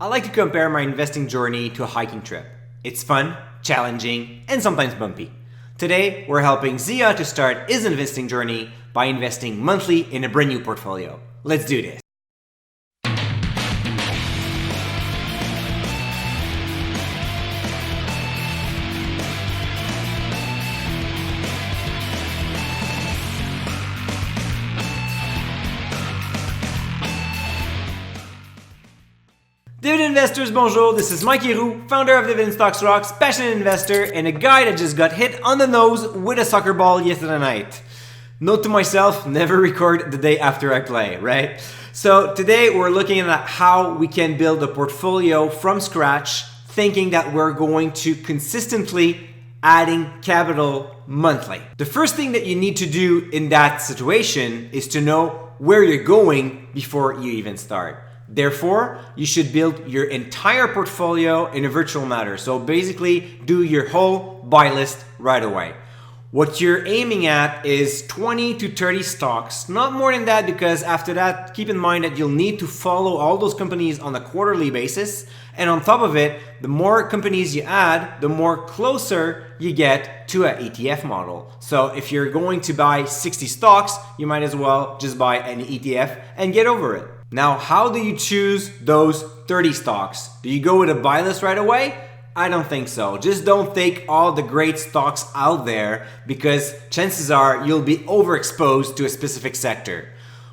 I like to compare my investing journey to a hiking trip. It's fun, challenging, and sometimes bumpy. Today, we're helping Zeya to start his investing journey by investing monthly in a brand new portfolio. Let's do this. Dividend investors, bonjour, this is Mike Roux, founder of Dividend Stocks Rocks, passionate investor, and a guy that just got hit on the nose with a soccer ball yesterday night. Note to myself, never record the day after I play, right? So today we're looking at how we can build a portfolio from scratch, thinking that we're going to consistently adding capital monthly. The first thing that you need to do in that situation is to know where you're going before you even start. Therefore, you should build your entire portfolio in a virtual manner. So basically, do your whole buy list right away. What you're aiming at is 20 to 30 stocks, not more than that, because after that, keep in mind that you'll need to follow all those companies on a quarterly basis. And on top of it, the more companies you add, the more closer you get to an ETF model. So if you're going to buy 60 stocks, you might as well just buy an ETF and get over it. Now, how do you choose those 30 stocks? Do you go with a buy list right away? I don't think so. Just don't take all the great stocks out there, because chances are you'll be overexposed to a specific sector.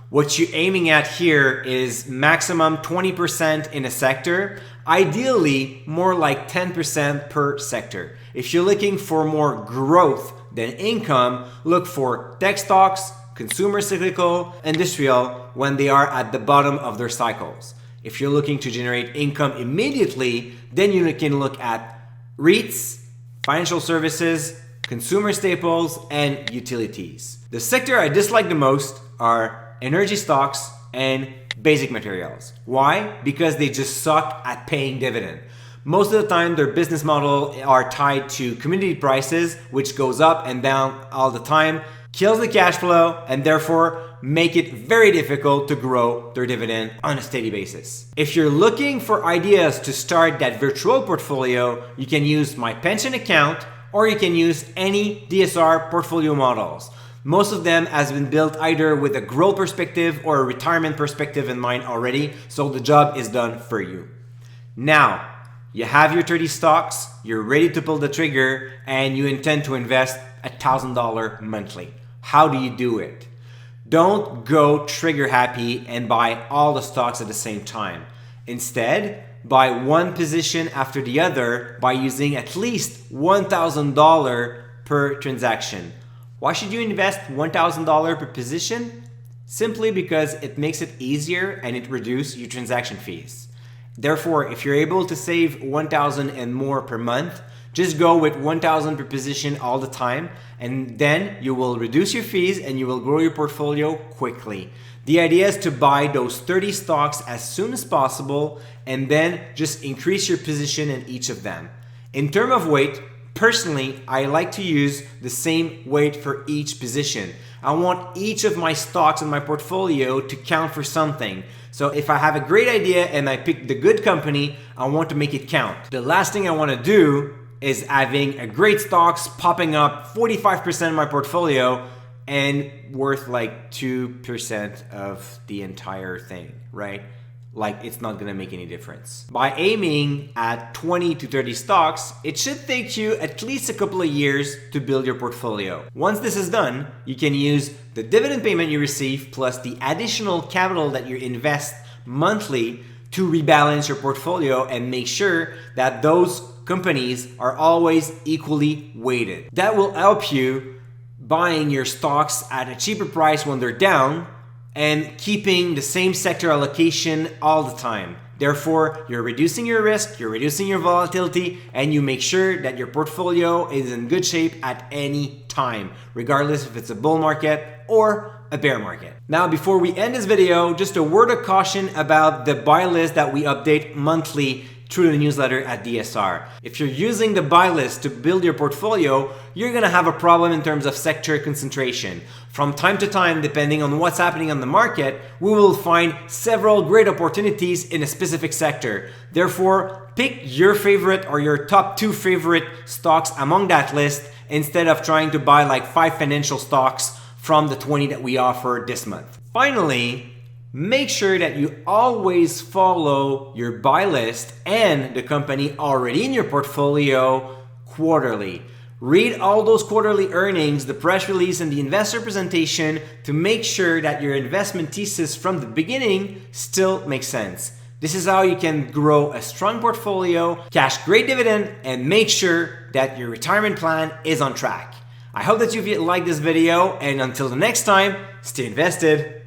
What you're aiming at here is maximum 20% in a sector, ideally more like 10% per sector. If you're looking for more growth than income, look for tech stocks, consumer cyclical, industrial when they are at the bottom of their cycles. If you're looking to generate income immediately, then you can look at REITs, financial services, consumer staples, and utilities. The sector I dislike the most are energy stocks and basic materials. Why? Because they just suck at paying dividend. Most of the time, their business model are tied to commodity prices, which goes up and down all the time, kills the cash flow, and therefore make it very difficult to grow their dividend on a steady basis. If you're looking for ideas to start that virtual portfolio, you can use my pension account, or you can use any DSR portfolio models. Most of them has been built either with a growth perspective or a retirement perspective in mind already, so the job is done for you. Now, you have your 30 stocks, you're ready to pull the trigger, and you intend to invest $1,000 monthly. How do you do it? Don't go trigger happy and buy all the stocks at the same time. Instead, buy one position after the other by using at least $1,000 per transaction. Why should you invest $1,000 per position? Simply because it makes it easier and it reduces your transaction fees. Therefore, if you're able to save $1,000 and more per month, just go with $1,000 per position all the time, and then you will reduce your fees and you will grow your portfolio quickly. The idea is to buy those 30 stocks as soon as possible and then just increase your position in each of them. In terms of weight, personally, I like to use the same weight for each position. I want each of my stocks in my portfolio to count for something. So if I have a great idea and I pick the good company, I want to make it count. The last thing I want to do is having a great stocks popping up 45% of my portfolio and worth like 2% of the entire thing, right? Like, it's not gonna make any difference. By aiming at 20 to 30 stocks, it should take you at least a couple of years to build your portfolio. Once this is done, you can use the dividend payment you receive plus the additional capital that you invest monthly to rebalance your portfolio and make sure that those companies are always equally weighted. That will help you buying your stocks at a cheaper price when they're down and keeping the same sector allocation all the time. Therefore, you're reducing your risk, you're reducing your volatility, and you make sure that your portfolio is in good shape at any time, regardless if it's a bull market or a bear market. Now, before we end this video, just a word of caution about the buy list that we update monthly through the newsletter at DSR. If you're using the buy list to build your portfolio, you're gonna have a problem in terms of sector concentration. From time to time, depending on what's happening on the market, we will find several great opportunities in a specific sector. Therefore, pick your favorite or your top 2 favorite stocks among that list instead of trying to buy like 5 financial stocks from the 20 that we offer this month. Finally, make sure that you always follow your buy list and the company already in your portfolio quarterly. Read all those quarterly earnings, the press release, and the investor presentation to make sure that your investment thesis from the beginning still makes sense. This is how you can grow a strong portfolio, cash great dividend, and make sure that your retirement plan is on track. I hope that you've liked this video, and until the next time, stay invested.